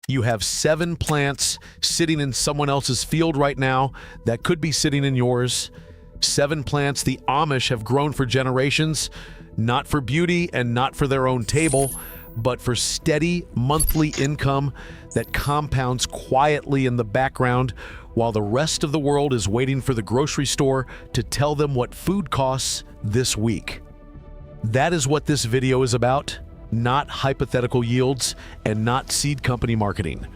You have 7 plants sitting in someone else's field right now that could be sitting in yours. 7 plants the Amish have grown for generations, not for beauty and not for their own table, but for steady monthly income that compounds quietly in the background while the rest of the world is waiting for the grocery store to tell them what food costs this week. That is what this video is about, not hypothetical yields and not seed company marketing.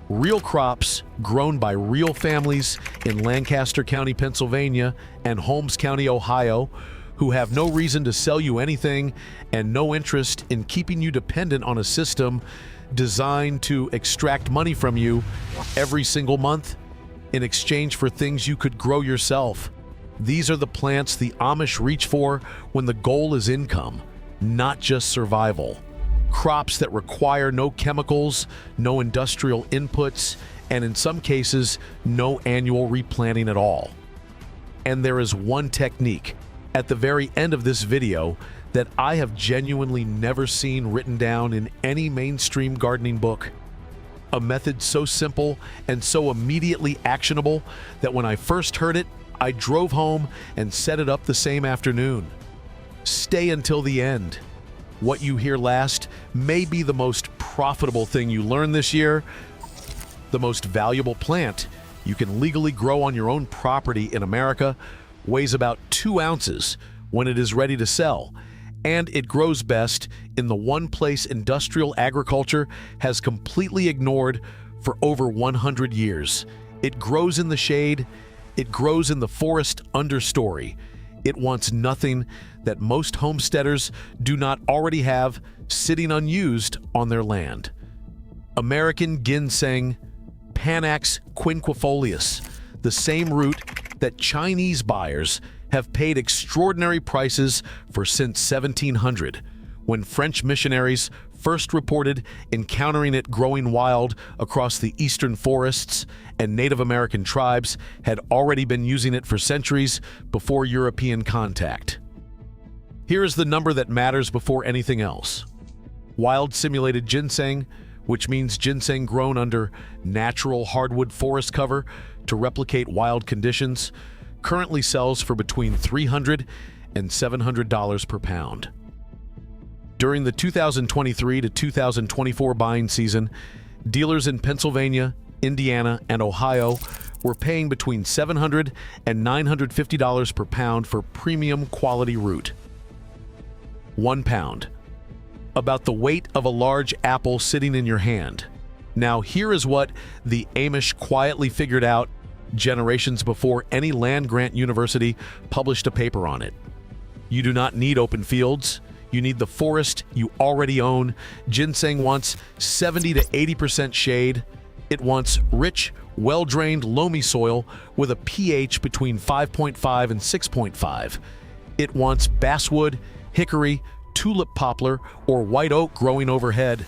Real crops grown by real families in Lancaster County, Pennsylvania and Holmes County, Ohio, who have no reason to sell you anything and no interest in keeping you dependent on a system designed to extract money from you every single month in exchange for things you could grow yourself. These are the plants the Amish reach for when the goal is income, not just survival. Crops that require no chemicals, no industrial inputs, and in some cases, no annual replanting at all. And there is one technique at the very end of this video that I have genuinely never seen written down in any mainstream gardening book. A method so simple and so immediately actionable that when I first heard it, I drove home and set it up the same afternoon. Stay until the end. What you hear last may be the most profitable thing you learn this year, the most valuable plant you can legally grow on your own property in America, weighs about 2 ounces when it is ready to sell, and it grows best in the one place industrial agriculture has completely ignored for over 100 years. It grows in the shade, it grows in the forest understory. It wants nothing that most homesteaders do not already have sitting unused on their land. American ginseng, Panax quinquefolius, the same root that Chinese buyers have paid extraordinary prices for since 1700, when French missionaries first reported encountering it growing wild across the eastern forests, and Native American tribes had already been using it for centuries before European contact. Here is the number that matters before anything else. Wild simulated ginseng, which means ginseng grown under natural hardwood forest cover to replicate wild conditions, currently sells for between $300 and $700 per pound. During the 2023 to 2024 buying season, dealers in Pennsylvania, Indiana, and Ohio were paying between $700 and $950 per pound for premium quality root. 1 pound. About the weight of a large apple sitting in your hand. Now here is what the Amish quietly figured out generations before any land-grant university published a paper on it. You do not need open fields. You need the forest you already own. Ginseng wants 70 to 80% shade. It wants rich, well-drained, loamy soil with a pH between 5.5 and 6.5. It wants basswood, hickory, tulip poplar, or white oak growing overhead.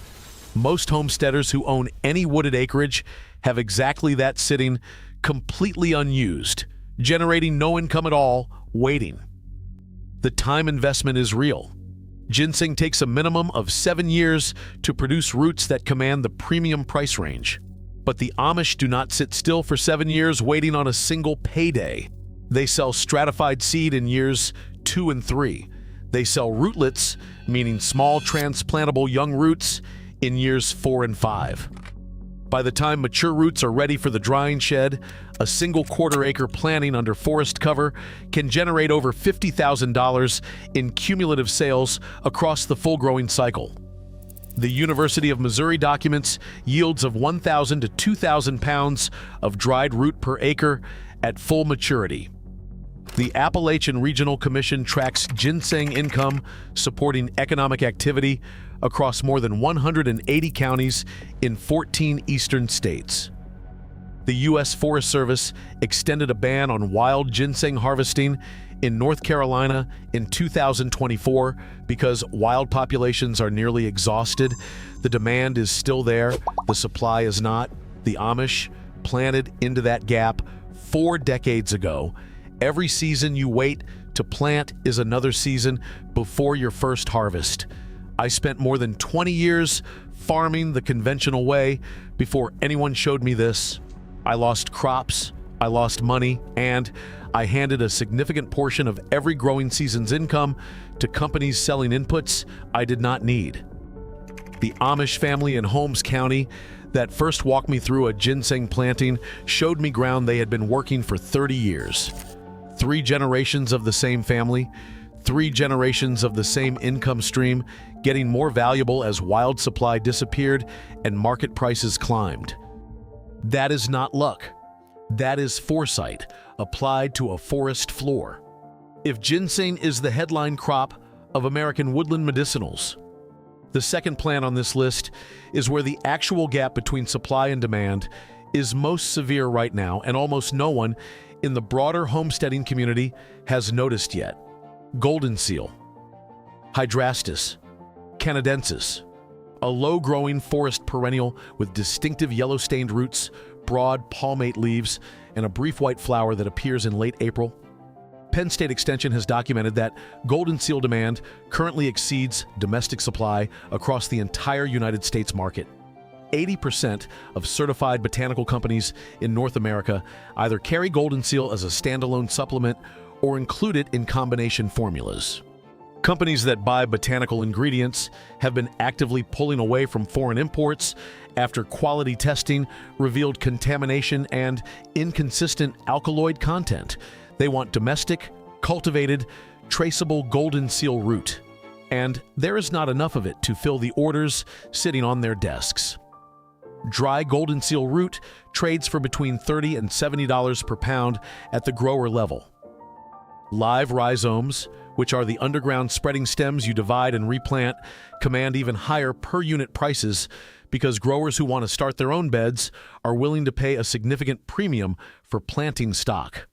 Most homesteaders who own any wooded acreage have exactly that sitting completely unused, generating no income at all, waiting. The time investment is real. Ginseng takes a minimum of 7 years to produce roots that command the premium price range. But the Amish do not sit still for 7 years waiting on a single payday. They sell stratified seed in years 2 and 3. They sell rootlets, meaning small transplantable young roots, in years 4 and 5. By the time mature roots are ready for the drying shed, a single quarter-acre planting under forest cover can generate over $50,000 in cumulative sales across the full growing cycle. The University of Missouri documents yields of 1,000 to 2,000 pounds of dried root per acre at full maturity. The Appalachian Regional Commission tracks ginseng income supporting economic activity across more than 180 counties in 14 eastern states. The U.S. Forest Service extended a ban on wild ginseng harvesting in North Carolina in 2024 because wild populations are nearly exhausted. The demand is still there, the supply is not. The Amish planted into that gap 4 decades ago. Every season you wait to plant is another season before your first harvest. I spent more than 20 years farming the conventional way, Before anyone showed me this, I lost crops, I lost money, and I handed a significant portion of every growing season's income to companies selling inputs I did not need. The Amish family in Holmes County that first walked me through a ginseng planting showed me ground they had been working for 30 years. 3 generations of the same family, 3 generations of the same income stream, getting more valuable as wild supply disappeared and market prices climbed. That is not luck. That is foresight applied to a forest floor. If ginseng is the headline crop of American woodland medicinals, the second plant on this list is where the actual gap between supply and demand is most severe right now, and almost no one in the broader homesteading community has noticed yet. Golden seal, Hydrastis canadensis, a low-growing forest perennial with distinctive yellow-stained roots, broad palmate leaves, and a brief white flower that appears in late April. Penn State Extension has documented that golden seal demand currently exceeds domestic supply across the entire United States market. 80% of certified botanical companies in North America either carry golden seal as a standalone supplement or include it in combination formulas. Companies that buy botanical ingredients have been actively pulling away from foreign imports after quality testing revealed contamination and inconsistent alkaloid content. They want domestic, cultivated, traceable golden seal root, and there is not enough of it to fill the orders sitting on their desks. Dry golden seal root trades for between $30 and $70 per pound at the grower level. Live rhizomes, which are the underground spreading stems you divide and replant, command even higher per unit prices because growers who want to start their own beds are willing to pay a significant premium for planting stock.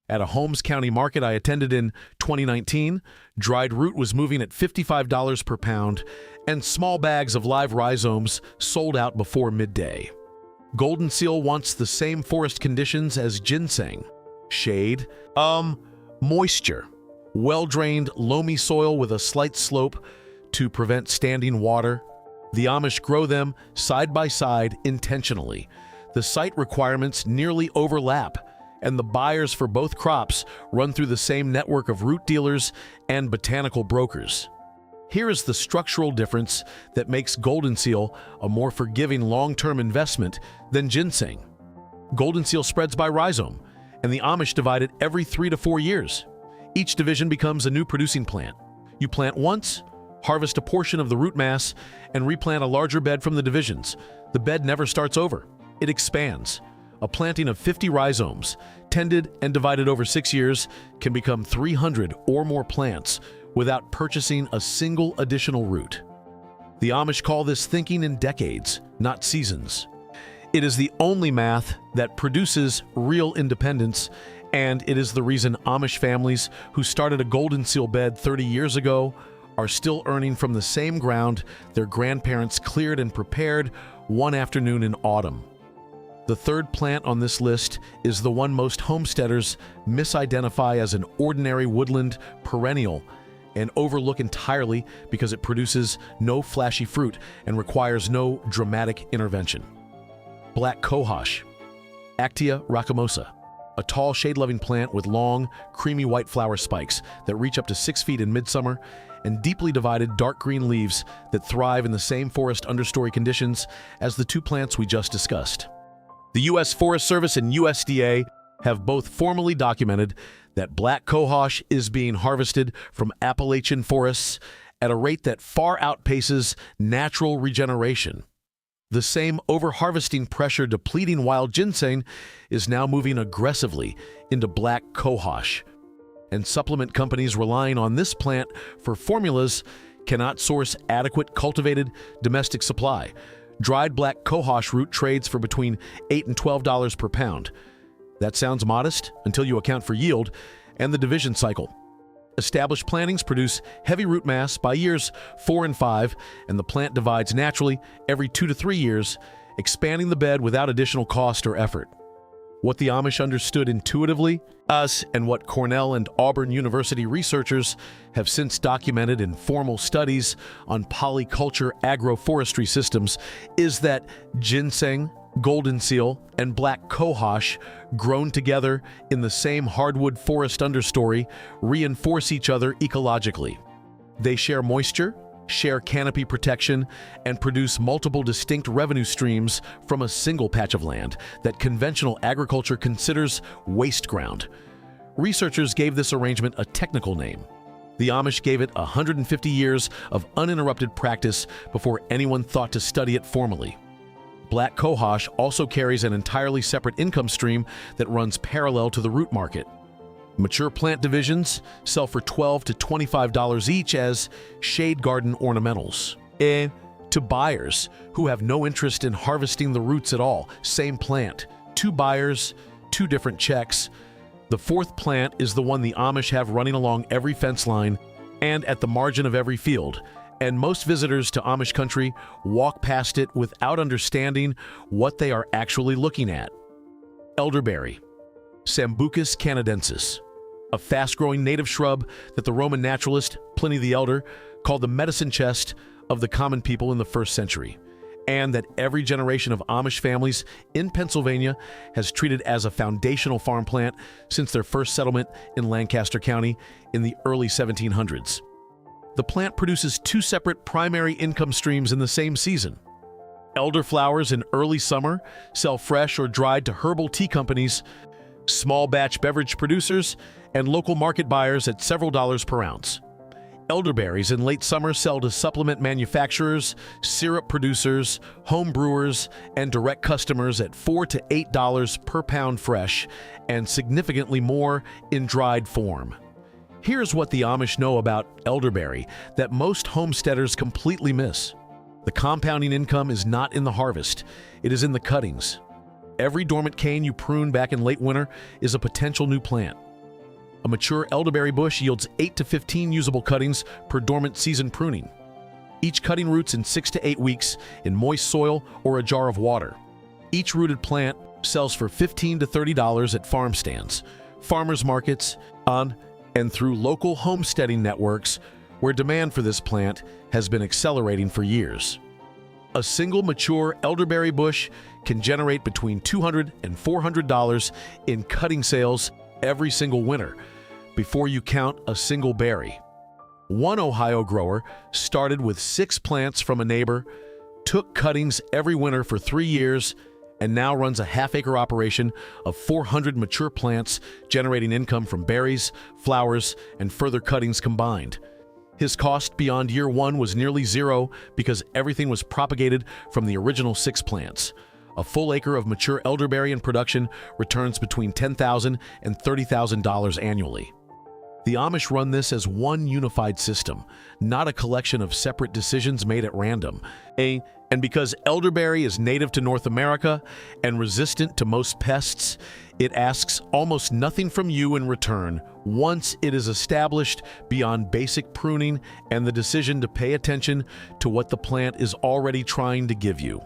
At a Holmes County market I attended in 2019, dried root was moving at $55 per pound, and small bags of live rhizomes sold out before midday. Golden seal wants the same forest conditions as ginseng. Shade, moisture, well-drained, loamy soil with a slight slope to prevent standing water. The Amish grow them side by side intentionally. The site requirements nearly overlap, and the buyers for both crops run through the same network of root dealers and botanical brokers. Here is the structural difference that makes golden seal a more forgiving long-term investment than ginseng. Golden seal spreads by rhizome, and the Amish divide it every 3 to 4 years. Each division becomes a new producing plant. You plant once, harvest a portion of the root mass, and replant a larger bed from the divisions. The bed never starts over. It expands. A planting of 50 rhizomes, tended and divided over 6 years, can become 300 or more plants without purchasing a single additional root. The Amish call this thinking in decades, not seasons. It is the only math that produces real independence, and it is the reason Amish families who started a golden seal bed 30 years ago are still earning from the same ground their grandparents cleared and prepared one afternoon in autumn. The third plant on this list is the one most homesteaders misidentify as an ordinary woodland perennial and overlook entirely because it produces no flashy fruit and requires no dramatic intervention. Black cohosh, Actia racemosa, a tall shade-loving plant with long, creamy white flower spikes that reach up to 6 feet in midsummer and deeply divided dark green leaves that thrive in the same forest understory conditions as the 2 plants we just discussed. The U.S. Forest Service and USDA have both formally documented that black cohosh is being harvested from Appalachian forests at a rate that far outpaces natural regeneration. The same over-harvesting pressure depleting wild ginseng is now moving aggressively into black cohosh, and supplement companies relying on this plant for formulas cannot source adequate cultivated domestic supply. Dried black cohosh root trades for between $8 and $12 per pound. That sounds modest until you account for yield and the division cycle. Established plantings produce heavy root mass by years 4 and 5, and the plant divides naturally every 2 to 3 years, expanding the bed without additional cost or effort. What the Amish understood intuitively, us, and what Cornell and Auburn University researchers have since documented in formal studies on polyculture agroforestry systems, is that ginseng, golden seal, and black cohosh, grown together in the same hardwood forest understory, reinforce each other ecologically. They share moisture, share canopy protection, and produce multiple distinct revenue streams from a single patch of land that conventional agriculture considers waste ground. Researchers gave this arrangement a technical name. The Amish gave it 150 years of uninterrupted practice before anyone thought to study it formally. Black cohosh also carries an entirely separate income stream that runs parallel to the root market. Mature plant divisions sell for $12 to $25 each as shade garden ornamentals. And to buyers who have no interest in harvesting the roots at all, same plant. 2 buyers, 2 different checks. The 4th plant is the one the Amish have running along every fence line and at the margin of every field. And most visitors to Amish country walk past it without understanding what they are actually looking at. Elderberry, Sambucus canadensis, a fast-growing native shrub that the Roman naturalist Pliny the Elder called the medicine chest of the common people in the 1st century, and that every generation of Amish families in Pennsylvania has treated as a foundational farm plant since their first settlement in Lancaster County in the early 1700s. The plant produces 2 separate primary income streams in the same season. Elderflowers in early summer sell fresh or dried to herbal tea companies, small batch beverage producers, and local market buyers at several dollars per ounce. Elderberries in late summer sell to supplement manufacturers, syrup producers, home brewers, and direct customers at $4 to $8 per pound fresh, and significantly more in dried form. Here's what the Amish know about elderberry that most homesteaders completely miss. The compounding income is not in the harvest, it is in the cuttings. Every dormant cane you prune back in late winter is a potential new plant. A mature elderberry bush yields 8 to 15 usable cuttings per dormant season pruning. Each cutting roots in 6 to 8 weeks in moist soil or a jar of water. Each rooted plant sells for $15 to $30 at farm stands, farmers markets, on and through local homesteading networks where demand for this plant has been accelerating for years. A single mature elderberry bush can generate between $200 and $400 in cutting sales every single winter, before you count a single berry. One Ohio grower started with 6 plants from a neighbor, took cuttings every winter for 3 years, and now runs a half-acre operation of 400 mature plants, generating income from berries, flowers, and further cuttings combined. His cost beyond year 1 was nearly zero because everything was propagated from the original 6 plants. A full acre of mature elderberry in production returns between $10,000 and $30,000 annually. The Amish run this as one unified system, not a collection of separate decisions made at random. And because elderberry is native to North America and resistant to most pests, it asks almost nothing from you in return once it is established beyond basic pruning and the decision to pay attention to what the plant is already trying to give you.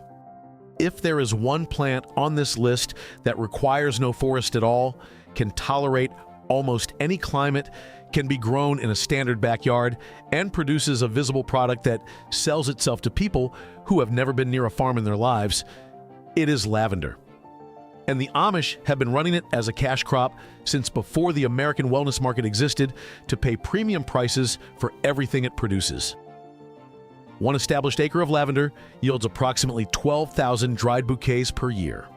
If there is one plant on this list that requires no forest at all, can tolerate almost any climate, can be grown in a standard backyard, and produces a visible product that sells itself to people who have never been near a farm in their lives, it is lavender. And the Amish have been running it as a cash crop since before the American wellness market existed to pay premium prices for everything it produces. One established acre of lavender yields approximately 12,000 dried bouquets per year.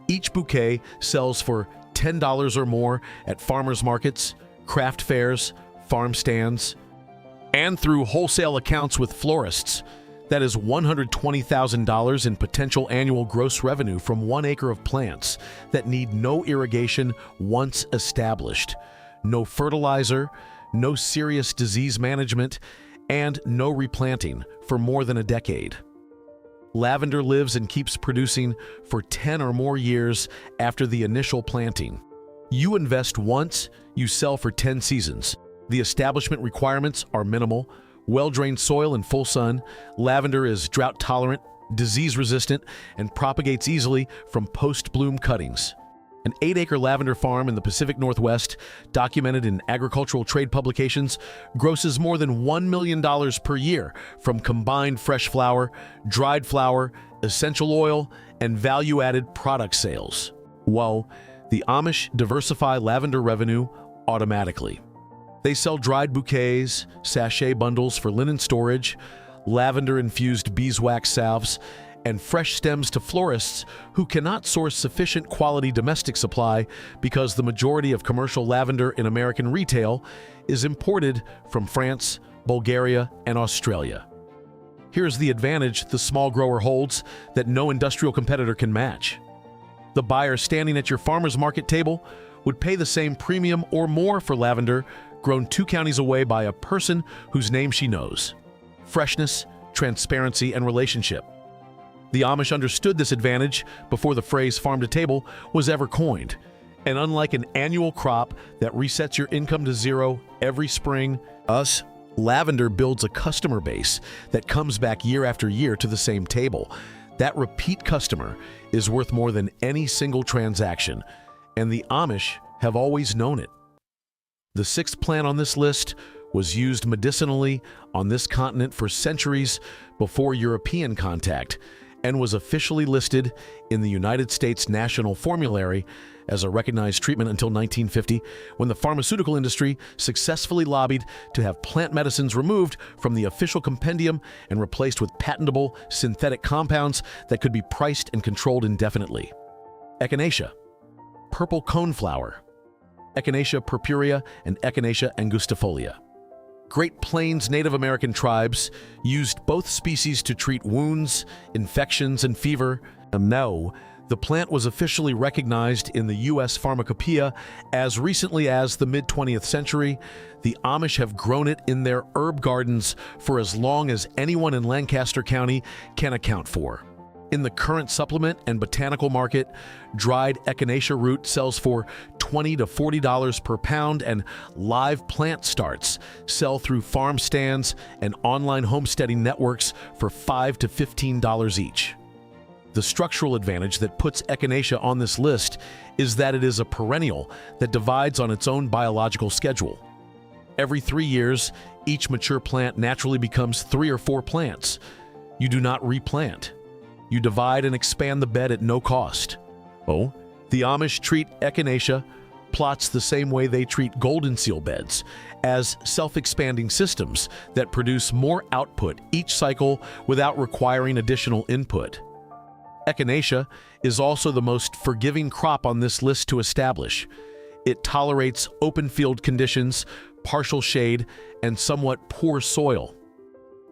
Each bouquet sells for $10 or more at farmers markets, craft fairs, farm stands, and through wholesale accounts with florists. That is $120,000 in potential annual gross revenue from 1 acre of plants that need no irrigation once established, no fertilizer, no serious disease management, and no replanting for more than a decade. Lavender lives and keeps producing for 10 or more years after the initial planting. You invest once, you sell for 10 seasons. The establishment requirements are minimal. Well-drained soil and full sun. Lavender is drought-tolerant, disease-resistant, and propagates easily from post-bloom cuttings. An 8-acre lavender farm in the Pacific Northwest, documented in agricultural trade publications, grosses more than $1 million per year from combined fresh flower, dried flower, essential oil, and value-added product sales. While the Amish diversify lavender revenue automatically. They sell dried bouquets, sachet bundles for linen storage, lavender-infused beeswax salves, and fresh stems to florists who cannot source sufficient quality domestic supply because the majority of commercial lavender in American retail is imported from France, Bulgaria, and Australia. Here's the advantage the small grower holds that no industrial competitor can match. The buyer standing at your farmer's market table would pay the same premium or more for lavender grown 2 counties away by a person whose name she knows. Freshness, transparency, and relationship. The Amish understood this advantage before the phrase farm to table was ever coined. And unlike an annual crop that resets your income to zero every spring, lavender builds a customer base that comes back year after year to the same table. That repeat customer is worth more than any single transaction, and the Amish have always known it. The 6th plant on this list was used medicinally on this continent for centuries before European contact, and was officially listed in the United States National Formulary as a recognized treatment until 1950, when the pharmaceutical industry successfully lobbied to have plant medicines removed from the official compendium and replaced with patentable synthetic compounds that could be priced and controlled indefinitely. Echinacea, purple coneflower, Echinacea purpurea and Echinacea angustifolia. Great Plains Native American tribes used both species to treat wounds, infections, and fever. And now, the plant was officially recognized in the U.S. Pharmacopoeia as recently as the mid-20th century. The Amish have grown it in their herb gardens for as long as anyone in Lancaster County can account for. In the current supplement and botanical market, dried echinacea root sells for $20 to $40 per pound, and live plant starts sell through farm stands and online homesteading networks for $5 to $15 each. The structural advantage that puts echinacea on this list is that it is a perennial that divides on its own biological schedule. Every 3 years, each mature plant naturally becomes 3 or 4 plants. You do not replant. You divide and expand the bed at no cost. The Amish treat echinacea plots the same way they treat golden seal beds, as self-expanding systems that produce more output each cycle without requiring additional input. Echinacea is also the most forgiving crop on this list to establish. It tolerates open field conditions, partial shade, and somewhat poor soil.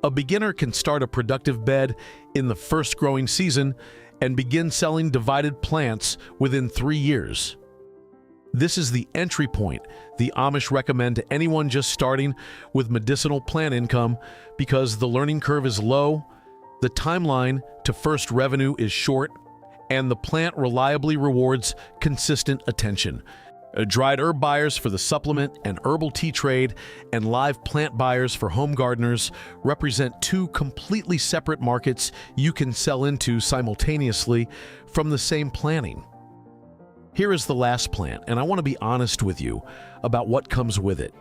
A beginner can start a productive bed in the first growing season and begin selling divided plants within 3 years. This is the entry point the Amish recommend to anyone just starting with medicinal plant income because the learning curve is low, the timeline to first revenue is short, and the plant reliably rewards consistent attention. Dried herb buyers for the supplement and herbal tea trade and live plant buyers for home gardeners represent 2 completely separate markets you can sell into simultaneously from the same planting. Here is the last plant, and I want to be honest with you about what comes with it.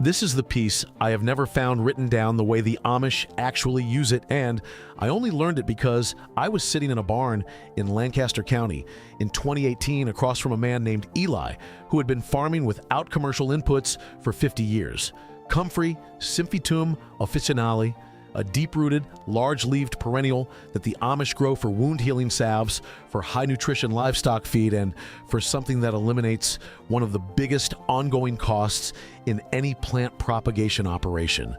This is the piece I have never found written down the way the Amish actually use it, and I only learned it because I was sitting in a barn in Lancaster County in 2018 across from a man named Eli who had been farming without commercial inputs for 50 years. Comfrey Symphytum officinale, a deep-rooted, large-leaved perennial that the Amish grow for wound-healing salves, for high-nutrition livestock feed, and for something that eliminates one of the biggest ongoing costs in any plant propagation operation.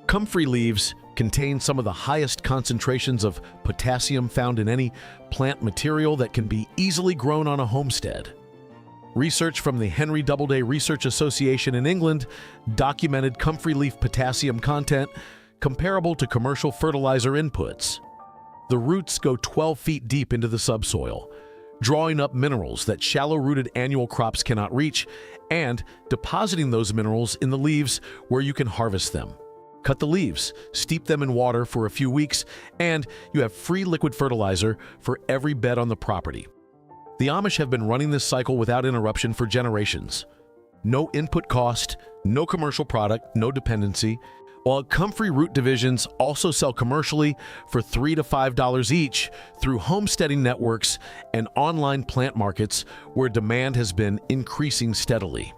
Comfrey leaves contain some of the highest concentrations of potassium found in any plant material that can be easily grown on a homestead. Research from the Henry Doubleday Research Association in England documented comfrey leaf potassium content comparable to commercial fertilizer inputs. The roots go 12 feet deep into the subsoil, drawing up minerals that shallow-rooted annual crops cannot reach, and depositing those minerals in the leaves where you can harvest them. Cut the leaves, steep them in water for a few weeks, and you have free liquid fertilizer for every bed on the property. The Amish have been running this cycle without interruption for generations. No input cost, no commercial product, no dependency, while comfrey root divisions also sell commercially for $3 to $5 each through homesteading networks and online plant markets where demand has been increasing steadily.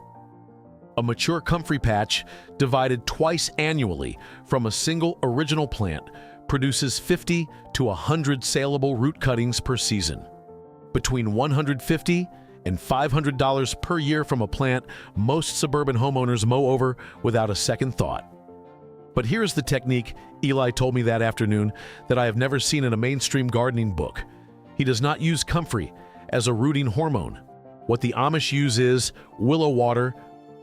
A mature comfrey patch, divided twice annually from a single original plant, produces 50 to 100 saleable root cuttings per season. Between $150 and $500 per year from a plant most suburban homeowners mow over without a second thought. But here's the technique Eli told me that afternoon that I have never seen in a mainstream gardening book. He does not use comfrey as a rooting hormone. What the Amish use is willow water.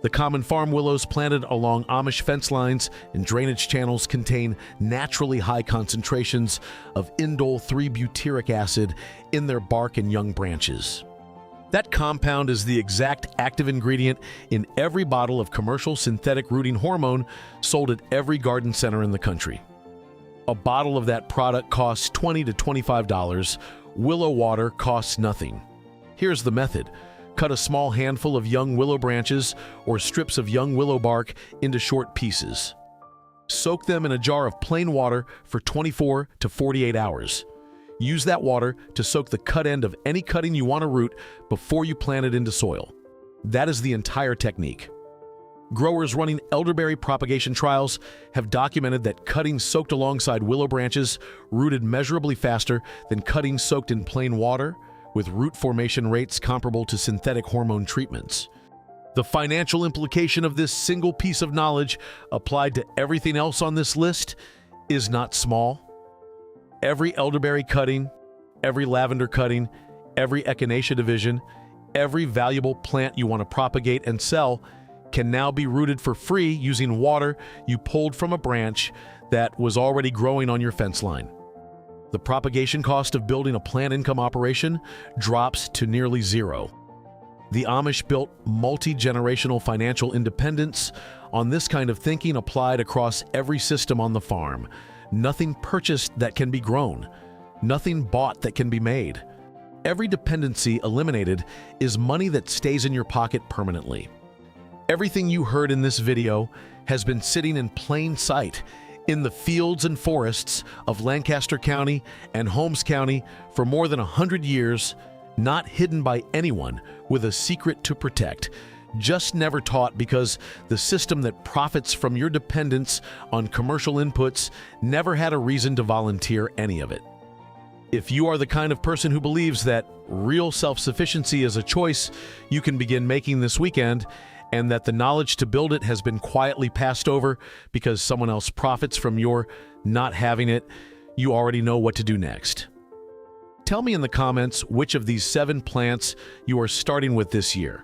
The common farm willows planted along Amish fence lines and drainage channels contain naturally high concentrations of indole 3-butyric acid in their bark and young branches. That compound is the exact active ingredient in every bottle of commercial synthetic rooting hormone sold at every garden center in the country. A bottle of that product costs $20 to $25. Willow water costs nothing. Here's the method. Cut a small handful of young willow branches or strips of young willow bark into short pieces. Soak them in a jar of plain water for 24 to 48 hours. Use that water to soak the cut end of any cutting you want to root before you plant it into soil. That is the entire technique. Growers running elderberry propagation trials have documented that cuttings soaked alongside willow branches rooted measurably faster than cuttings soaked in plain water, with root formation rates comparable to synthetic hormone treatments. The financial implication of this single piece of knowledge applied to everything else on this list is not small. Every elderberry cutting, every lavender cutting, every echinacea division, every valuable plant you want to propagate and sell can now be rooted for free using water you pulled from a branch that was already growing on your fence line. The propagation cost of building a plant income operation drops to nearly zero. The Amish built multi-generational financial independence on this kind of thinking applied across every system on the farm. Nothing purchased that can be grown. Nothing bought that can be made. Every dependency eliminated is money that stays in your pocket permanently. Everything you heard in this video has been sitting in plain sight in the fields and forests of Lancaster County and Holmes County for more than 100 years, not hidden by anyone with a secret to protect, just never taught because the system that profits from your dependence on commercial inputs never had a reason to volunteer any of it. If you are the kind of person who believes that real self-sufficiency is a choice you can begin making this weekend, and that the knowledge to build it has been quietly passed over because someone else profits from your not having it, you already know what to do next. Tell me in the comments which of these 7 plants you are starting with this year.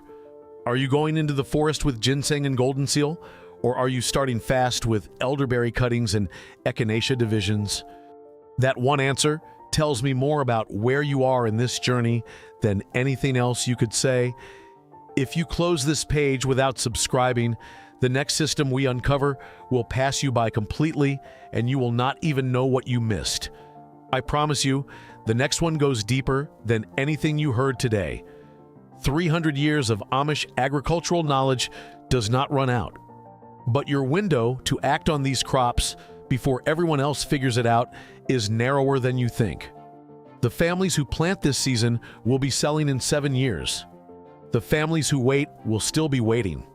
Are you going into the forest with ginseng and golden seal, or are you starting fast with elderberry cuttings and echinacea divisions? That one answer tells me more about where you are in this journey than anything else you could say. If you close this page without subscribing, the next system we uncover will pass you by completely, and you will not even know what you missed. I promise you, the next one goes deeper than anything you heard today. 300 years of Amish agricultural knowledge does not run out. But your window to act on these crops before everyone else figures it out is narrower than you think. The families who plant this season will be selling in 7 years. The families who wait will still be waiting.